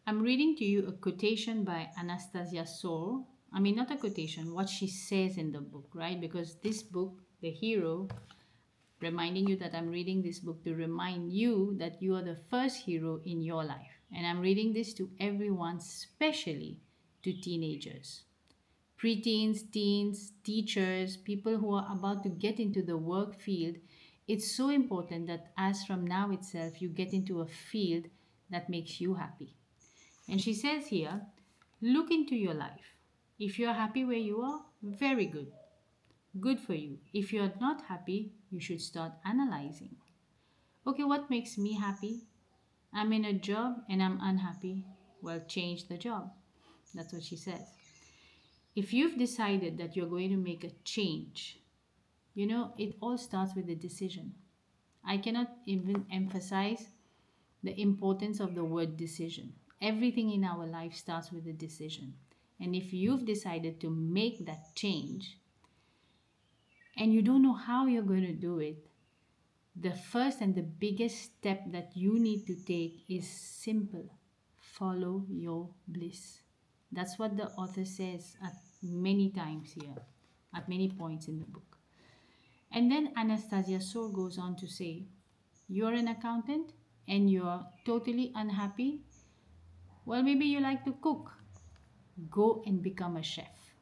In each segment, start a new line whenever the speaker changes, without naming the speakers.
I'm reading to you a quotation by Anastasia Soul. I mean, not a quotation, what she says in the book, right? Because this book, The Hero, reminding you that I'm reading this book to remind you that you are the first hero in your life. And I'm reading this to everyone, especially to teenagers, preteens, teens, teachers, people who are about to get into the work field. It's so important that as from now itself, you get into a field that makes you happy. And she says here, look into your life. If you're happy where you are, very good. Good for you. If you're not happy, you should start analyzing. Okay, what makes me happy? I'm in a job and I'm unhappy. Well, change the job. That's what she says. If you've decided that you're going to make a change, it all starts with a decision. I cannot even emphasize the importance of the word decision. Everything in our life starts with a decision. And if you've decided to make that change and you don't know how you're going to do it, the first and the biggest step that you need to take is simple: follow your bliss. That's what the author says at many times here, at many points in the book. And then Anastasia So goes on to say, you're an accountant and you're totally unhappy. Well, maybe you like to cook. Go and become a chef.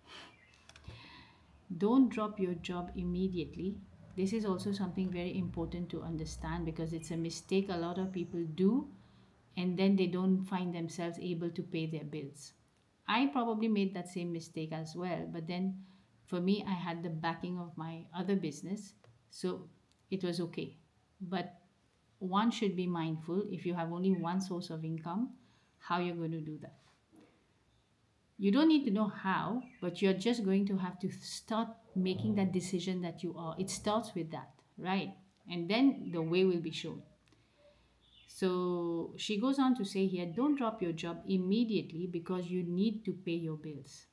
Don't drop your job immediately. This is also something very important to understand because it's a mistake a lot of people do, and then they don't find themselves able to pay their bills. I probably made that same mistake as well, but then for me, I had the backing of my other business, so it was okay. But one should be mindful if you have only one source of income, how you're going to do that. You don't need to know how, but you're just going to have to start making that decision that you are. It starts with that, right? And then the way will be shown. So she goes on to say here, don't drop your job immediately because you need to pay your bills,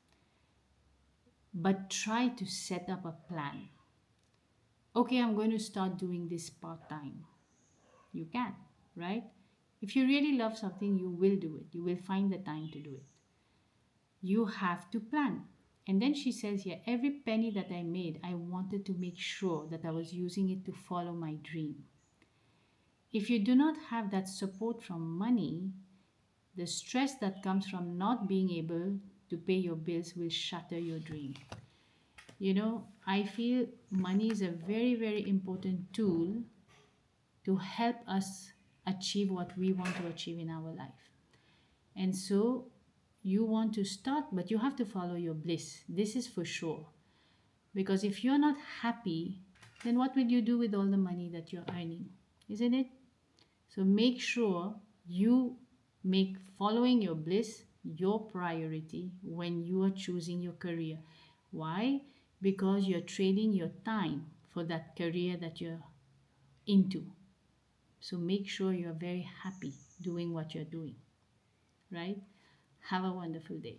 but try to set up a plan. Okay, I'm going to start doing this part time. You can, right? If you really love something, you will do it. You will find the time to do it. You have to plan. And then she says here, every penny that I made, I wanted to make sure that I was using it to follow my dream. If you do not have that support from money, the stress that comes from not being able to pay your bills will shatter your dream. I feel money is a very, very important tool to help us achieve what we want to achieve in our life. And so you want to start, but you have to follow your bliss. This is for sure. Because if you're not happy, then what will you do with all the money that you're earning? Isn't it? So make sure you make following your bliss your priority when you are choosing your career. Why? Because you're trading your time for that career that you're into. So make sure you're very happy doing what you're doing, right? Have a wonderful day.